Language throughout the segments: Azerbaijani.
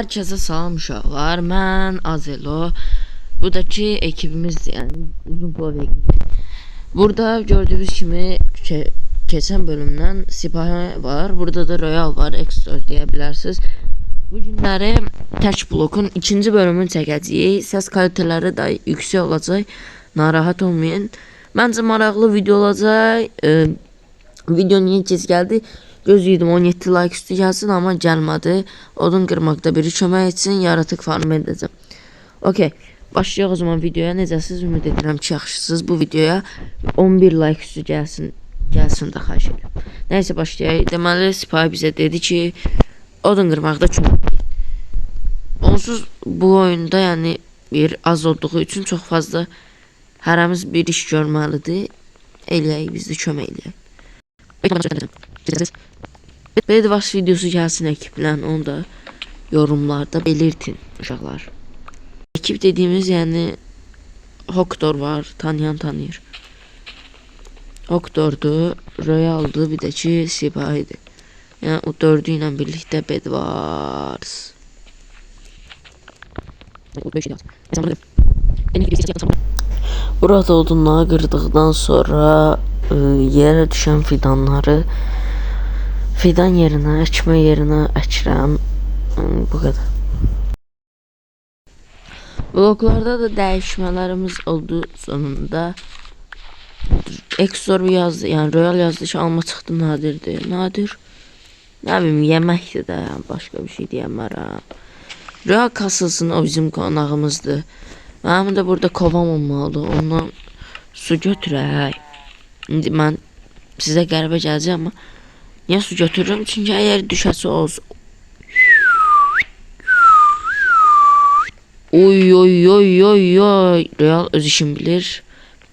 Herkese salam uşaqlar. Mən Azelo. Bu da ki ekibimizdir, yəni uzun pov ekibi. Burada gördüyünüz kimi keçən bölümdən sipahi var. Burada da royal var, extra deyə bilərsiniz. Bu günləri tək blokun ikinci bölümünü çəkəcəyik. Səs kalitələri də yüksək olacaq. Narahat olmayın. Məncə maraqlı video olacaq. Video niyə gec gəldi? Gözləyirdim 17 like üstü gəlsin, amma gəlmədi. Odun qırmaqda biri kömək etsin, yaratıq farm edəcəm. Okey, başlayaq o zaman videoya. Necəsiz? Ümid edirəm ki, yaxşısınız. Bu videoya 11 like üstü gəlsin də xahiş edirəm. Nəysə, başlayaq. Deməli, sipahi bizə dedi ki, odun qırmaqda kömək edin. Onsuz bu oyunda, yəni bir az olduğu üçün çox fazla hərəmiz bir iş görməlidir. Eləyək, biz də kömək eləyək. Bedvaş videosu gəlsin ekiblə, onu da yorumlarda belirtin uşaqlar. Ekip dediyimiz, yəni Hoktor var, tanıyan tanıyır. Hoktordur, Royal'dır, bir də ki sipahidir. Yəni o dördü ilə birlikdə Bedvars. Burada odunları qırdıqdan sonra yerə düşən fidan yerinə, əkmə yerinə əkirəm. Bu qədər. Bloklarda da dəyişmələrimiz oldu sonunda. Exor yazdı, yəni Royal yazdı ki, alma çıxdı, nadirdir. Nadir? Nə bilim, yeməkdir də, başqa bir şey deyəmərəm. Royal kasılsın, o bizim qonağımızdır. Mənim də burada kovam olmalıdır, ondan su götürək. İndi mən sizə qəribə gələcək, amma niyə su götürürüm? Çünki əgər düşəsi olsun. Oy, Royal öz işini bilir.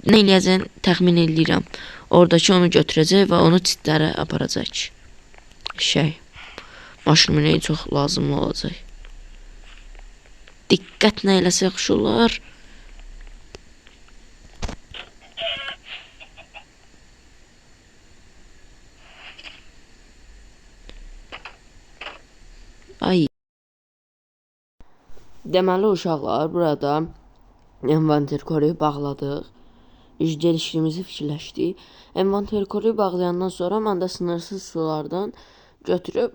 Nə eləyəcəyini təxmin eləyirəm. Oradakı onu götürəcək və onu çitlərə aparacaq. Maşınməyə çox lazımlı olacaq. Diqqətlə eləsə yaxşı olar. Ay. Deməli uşaqlar, burada envanter koruyu bağladıq. Gəlişimizi fikirləşdik. Envanter koruyu bağlayandan sonra mən də sınırsız sulardan götürüb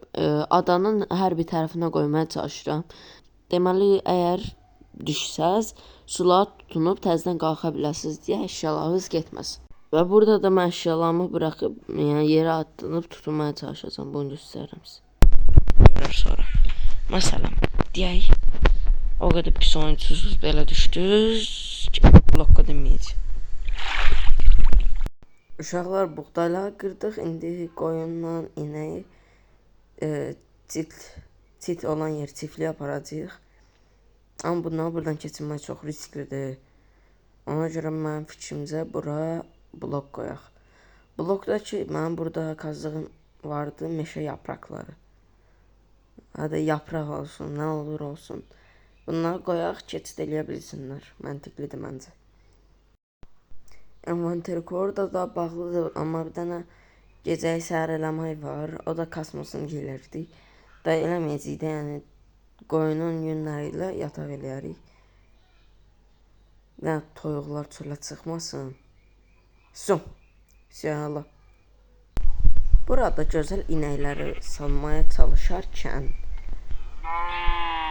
adanın hər bir tərəfinə qoymaya çalışıram. Deməli, əgər düşsəz, sular tutunub təzədən qalxa biləsiniz deyə əşyalarınız getməsin. Və burada da mən əşyalarımı buraxıb, yəni yerə atlanıb tutunmaya çalışacağım. Bunu göstərirəm sizə. Görər sonra. Məsələn, deyək, o qədər pis oyunçusuz belə düşdünüz, blokka deməyəcək. Uşaqlar, buğdayları qırdıq, indi qoyundan inəyi çit olan yer çiftliyə aparacağıq. Amma bundan buradan keçinmək çox risklidir. Ona görə mənim fikrimcə bura blok qoyaq. Blokda ki, mənim burada qazdığım vardı, meşə yapraqları. Hadi yapraq olsun, nə olur olsun. Bunları qoyaq, keçid eləyə bilsinlər. Məntiqlidir məncə. Envanter koru da bağlıdır, amma bir dənə gecəyi səhər eləmək var. O da kosmosun gəlirdi. Da eləməyəcək də, yəni qoyunun yünləri ilə yataq eləyərik. Nə toyuqlar çölə çıxmasın. Siyahla. Burada gözəl inəkləri salmaya çalışarkən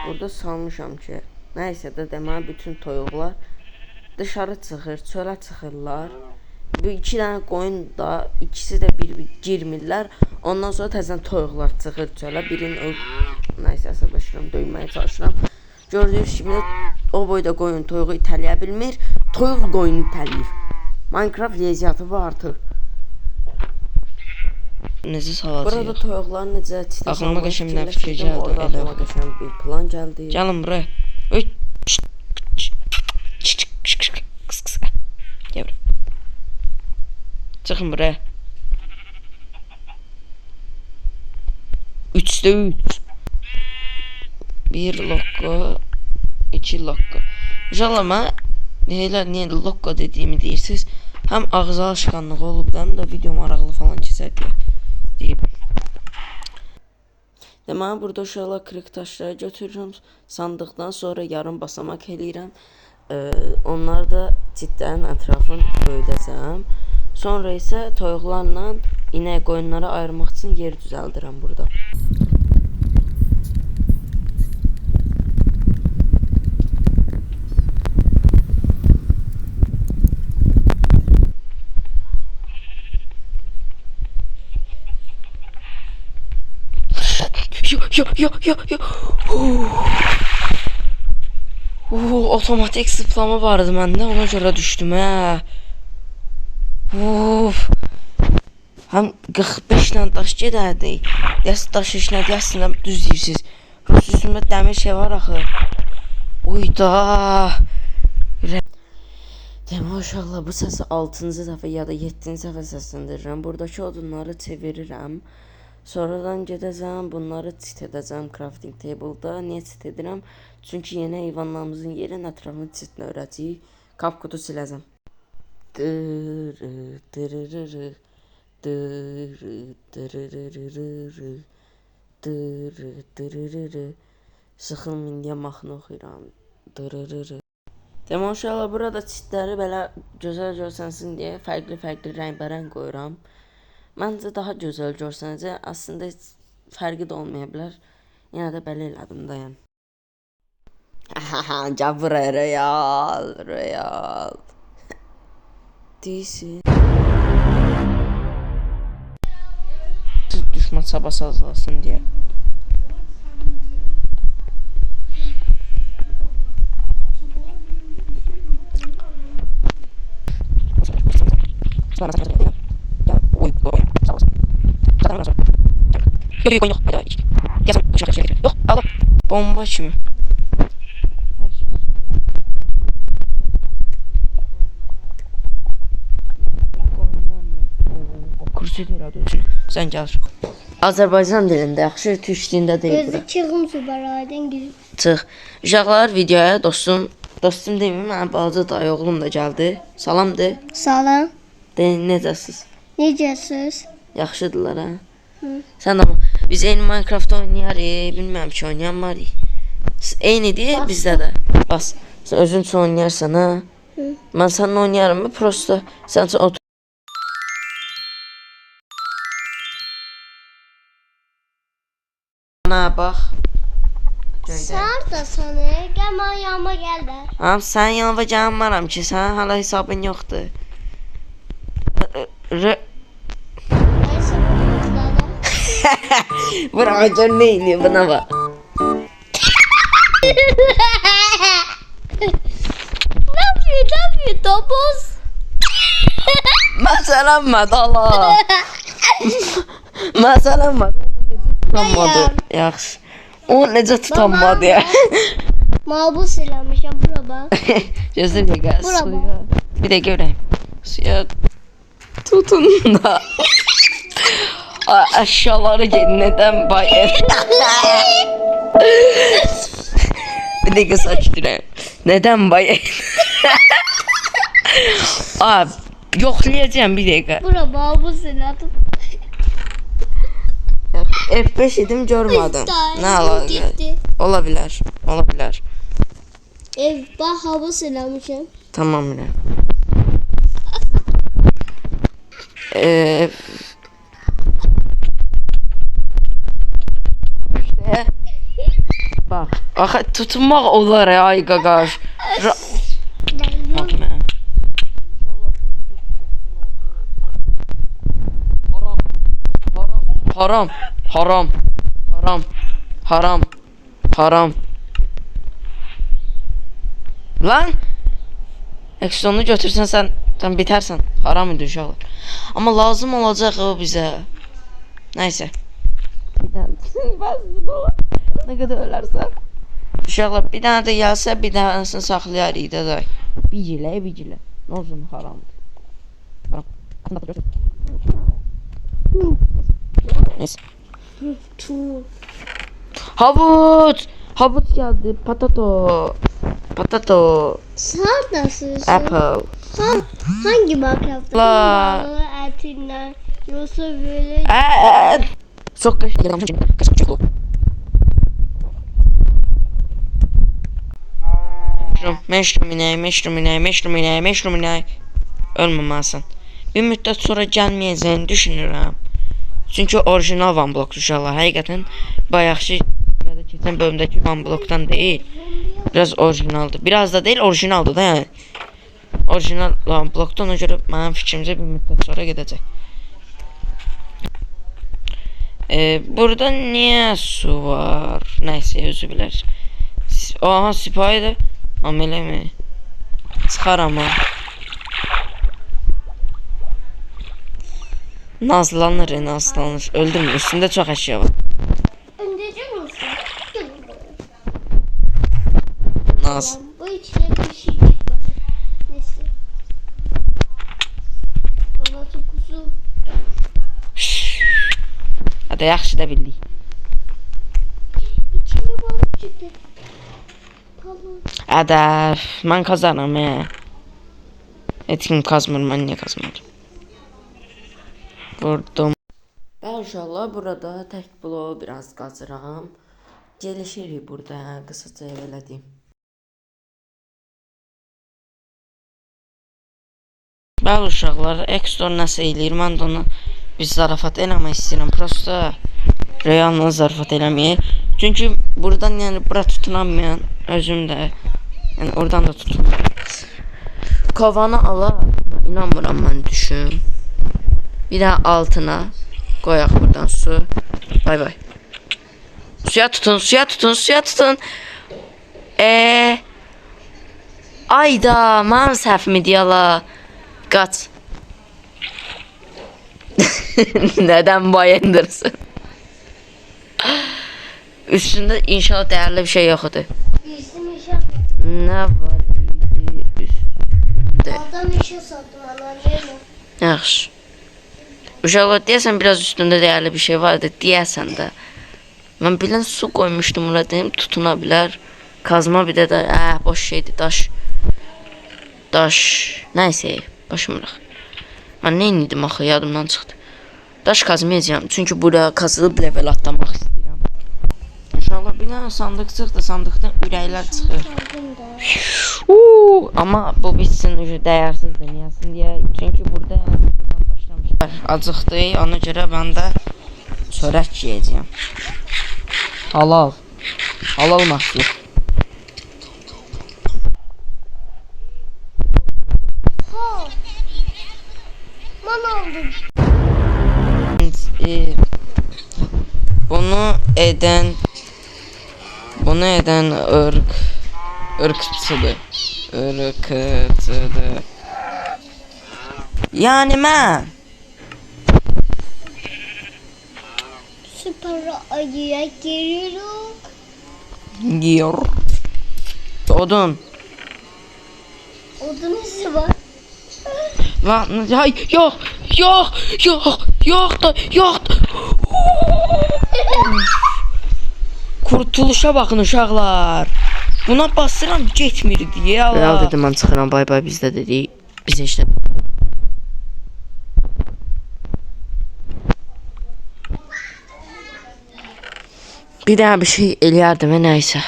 burada salmışam ki, nəysə də deməli bütün toyuqlar dışarı çıxır, çölə çıxırlar. Bu iki dənə qoyun da, ikisi də bir girmirlər. Ondan sonra təzədən toyuqlar çıxır çölə. Birini nəysə əsəbləşirəm, döyməyə çalışıram. Gördüyünüz kimi o boyda qoyun toyuğu itələyə bilmir. Toyuq qoyunu itələyir. Minecraft leziyyatı var artıq. Necə salacaq? Burada toyuqlar necə çitə Ağlıma qəşəng bir fikir gəldi. Orada ağlıma qəşəng bir plan gəldi. Gəlin buraya. Gəl buraya. Çıxın buraya. 3'də 3. 1 lokko, 2 lokko. Uşaqlar, mən niyə lokko dediyimi deyirsiniz? Həm ağza alışqanlığı olub, həm də video maraqlı falan keçər deyə deyib. Deməli burada uşaqlar kırıq daşları götürürəm. Sandıqdan sonra yarım basamak eləyirəm. Onları da çitlərin ətrafını böyüdəcəm. Sonra isə toyuqlarla inək qoyunları ayırmaq üçün yer düzəldirəm burada. Yo. Otomatik zıplama vardı məndə, ona görə düşdüm hə. Həm 45 ilə daş gedərdik. Dəs daş işinə gəlsinə düz deyirsiniz. Rus üstümdə dəmir şey var axı. Uyda. Demək uşaqlar bu səsi 6-cı dəfə ya da 7-ci dəfə səsləndirirəm. Buradakı odunları çevirirəm. Sonradan gedəcəm, bunları çit edəcəm crafting table'da. Niyə çit edirəm? Çünki yeni heyvanlarımızın yerin ətrafını çitlə örəcəyik. Kapkutu siləcəm. Sıxılmayın deyə mahnı oxuyuram. Demək uşaqlar burada çitləri belə gözəl görsənsin deyə fərqli rəngbərəng qoyuram. Məncə daha gözəl görsənəcək. Aslında heç fərqi də olmaya bilər. Yenə də belə elədim dayan. Gəl buraya Royal. Deyirsin. Düşman çabası azalsın deyə. Yok, aldım. Bomba kimi. Kursu deyil adı üçün. Sən gəl. Azərbaycan dilində yaxşı, türk dilində deyil bura. Gözü çıxım sübəraydən girib. Çıx. Uşaqlar videoya dostum deməyim, mənim balaca dayı oğlum da gəldi. Salam de. Salam. Deyin necəsiz? Necəsiz? Yaxşıdırlar ha. Sən də biz eyni Minecraft oynayarıq, bilmirəm ki oynayan var. Eynidir bizdə də. Bas. Sən özün üçün oynayarsan ha. Mən səninlə oynayarım, prosto sən üçün otur. Ana bax. Sağır da səni, gəl mənim yanıma gəl də. Am sən yanıma gəlmərəm ki, sənin hala hesabın yoxdur. Nəysə bunu yoxladım. Bura gör nə eləyir buna bax. Ne yapıyor topuz? Məsələn madala. Məsələn madala tutanmadı. Yaxşı. O necə tutanmadı ya? Mabus eləmişəm bura bax. Gözlə bir dəqiqə Bura suya. Bir də görəyim. Suya tutun da. Aşağıları neden bayır? Bir dakika saçtırayım. Neden bayır? Abi yoklayacağım bir dakika. Bura mabus elədim. F5 idim görmedim. Ne alaka? Olabilir. Olabilir. Ev bax mabus eləmişəm. Tamam yine. İşte bak. Aha tutunmak olar ya ay gagaş. Bakma. Haram. Lan Eksonu götürsən sən bitərsən. Haram idi uşaqlar. Amma lazım olacaq o bizə. Nəysə. Bir dənə nə qədər ölərsən. Uşaqlar bir dənə də gəlsə bir dənəsini saxlayarıq da day. Bir gilə. Nə olsun haramdır. Neyse. Havut geldi. Patato. Sağırdasın. Apple. Hangi Minecraft'ta? La. Balığı etinden. Yoksa böyle Çok kaçtı. Meşrum inək. Ölməməlisən. Bir müddət sonra gəlməyəcəyini düşünürəm. Çünki orijinal Van Blok uşaqlar. Həqiqətən bayaqçı ya da keçən bölümdəki Van Blokdan deyil. Biraz orijinaldır. Biraz da deyil, orijinaldır da yəni. Orijinal Van Blokdan ona görə mənim fikrimcə bir müddət sonra gedəcək. Burada niyə su var? Nəysə, özü bilər. Aha, sipaydır. Amma eləmi? Çıxar amma. Nazlanır. Öldürmür. Üstündə çox əşya var. Öndəcək misin? Naz. Bu içine bir şey var. Neyse. Allah kuzu. Hadi yaxşı da bildik. İçinde balık çıktı. Balık. Hadi, mən kazanam Heç kim kazmır, mən niyə kazmadım? Vurdum. Ben uşaqlar burada tək bloğu biraz qazıram. Gelişirik burada, qısaca elədiyim. Bəli uşaqlar, Ekstor nəsə eləyir, mən də ona bir zarafat eləmək istəyirəm. Prosta realla zarafat eləməyək. Çünki buradan yəni bura tutunamayan özüm də yəni oradan da tutunmuram. Kovanı ala, inanmıram mən düşün. Bir də altına qoyaq buradan su. Bay bay. Suya tutun. Ayda, mənim səhvimi deyala. Qaç. Nədən bayındırsın? Üstündə inşallah dəyərli bir şey yoxdur. Bizim işe. Nə var idi üstündə? Adam işe sattım anneanneyle. Yaxşı. Uşaqlar deyəsən biraz üstündə dəyərli bir şey vardı, deyəsən də. Mən bilən su qoymuşdum ora deyim, tutuna bilər. Kazma bir də boş şeydir, daş. Nəysə, başımıraq. Mən nə idim axı, yadımdan çıxdı. Daş kazmayacağım, çünki buraya kazılıb level atlamaq istəyirəm. Uşaqlar bir dənə sandıq çıxdı, sandıqdan ürəklər çıxır. Amma bu bitsin, dəyərsizdir, niyəsin deyə. Çünki burada buradan başlamışlar. Acıqdır, ona görə mən də çörək yiyəcəyəm. Halal məhsul. Ha. Man aldım. Bunu edən ırkçıdır. Yani mən Süper ayıya geliyorum. yiyor. Odun. Odun izi var. Lan hay yok da. Kurtuluşa baxın uşaqlar. Buna basıram getmir deyə Allah. Real dedim mən çıxıram, bay bay biz də dedik. Biz işte bir daha bir şey eləyərdim nəysə.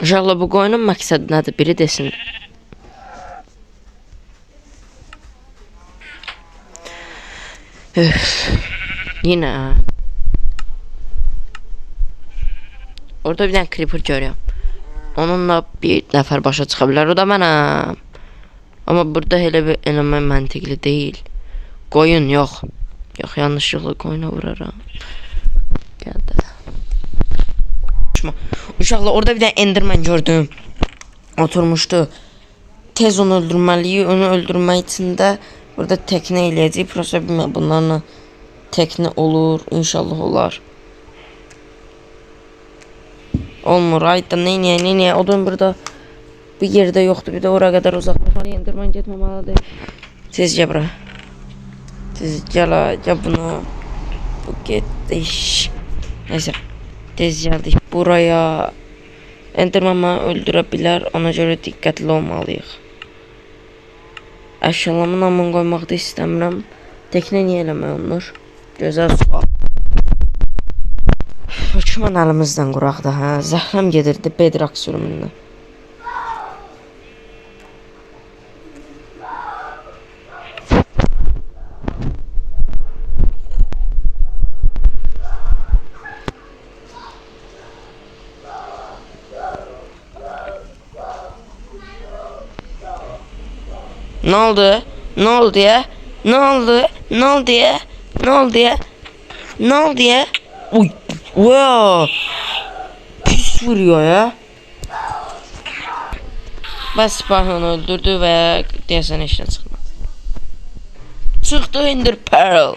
Uşaqlar bu qoyunun məqsədi nədir? Biri desin. Yine orada bir tane creeper görüyorum. Onunla bir nəfər başa çıxa bilər. O da mənəm. Amma burada elə bir eləmə məntiqli deyil. Qoyun yox. Yox, yanlışlıqla qoyuna vuraram. Gəldi. Uşaqlar orada bir tane enderman gördüm. Oturmuşdu. Tez onu öldürməliyik. Onu öldürmək üçün də burada tekne eləyəcək. Prosta bilməm bunlarla tekne olur. İnşallah olar. Olmur. Ayda neynəyə. Odun burada bir yerdə yoxdur. Bir də ora qədər uzaqlaşmalı. Enderman getməməlidir. Tez gəl bura. Tez gəl buna. Bu getdi. Neyse. Tez gəldik buraya. Enderman məni öldürə bilər. Ona görə diqqətli olmalıyıq. Əşyalarımı namın qoymaq da istəmirəm. Tekne niyə eləmək olmur? Gözəl sual. Düşman əlimizdən quraqda, hə? Zəhləm gedirdi Bedrock sürümündən. Ne oldu? Ne oldu ya? Ne oldu? Ne oldu ya? Ne oldu ya? Ne oldu ya? Uy. Wow. Pis vuruyor ya. Bas sipahi onu öldürdü ve deyəsən işlə çıxmadı. Çıxdı Ender Pearl.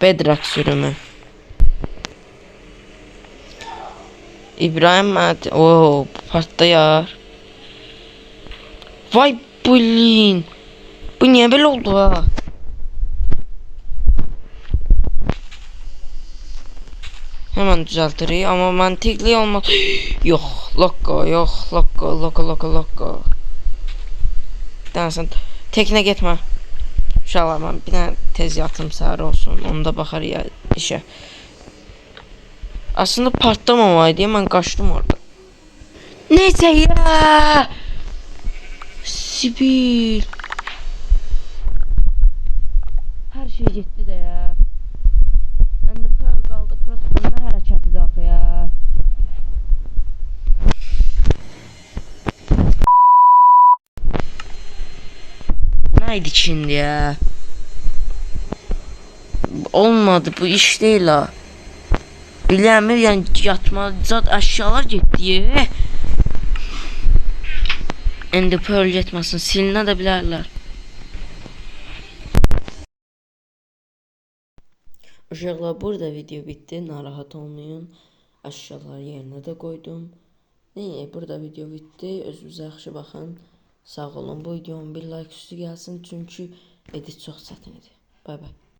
Bedrock sürümü. İbrahim Məhdi. Oo, partlayar. Vay blin. Bu niye böyle oldu ha? Hemen düzeltirik ama mantıklı olmaz. Yok, lokko, yok, lokko. Sen tekne gitme. İnşallah ben bir tane tez yatım səhər olsun. Onda baxar ya işe. Aslında patlamamaydı diye ben kaçtım orada. Neyse ya. Sibil. Her şey gitti de ya. Ben de para kaldı. Prosunda hareketi de axı ya. Neydi şimdi ya? Olmadı, bu iş değil ha. Biləmir, yani yatma zat əşyalar getdi. Ender Pearl getməsin, silinə də bilərlər. Uşaqlar, burada video bitti. Narahat olmayın. Əşyaları yerinə də qoydum. Burada video bitti. Özünüzə yaxşı baxın. Sağ olun. Bu videonun bir like üstü gəlsin. Çünki edit çox çətin idi. Bay bay.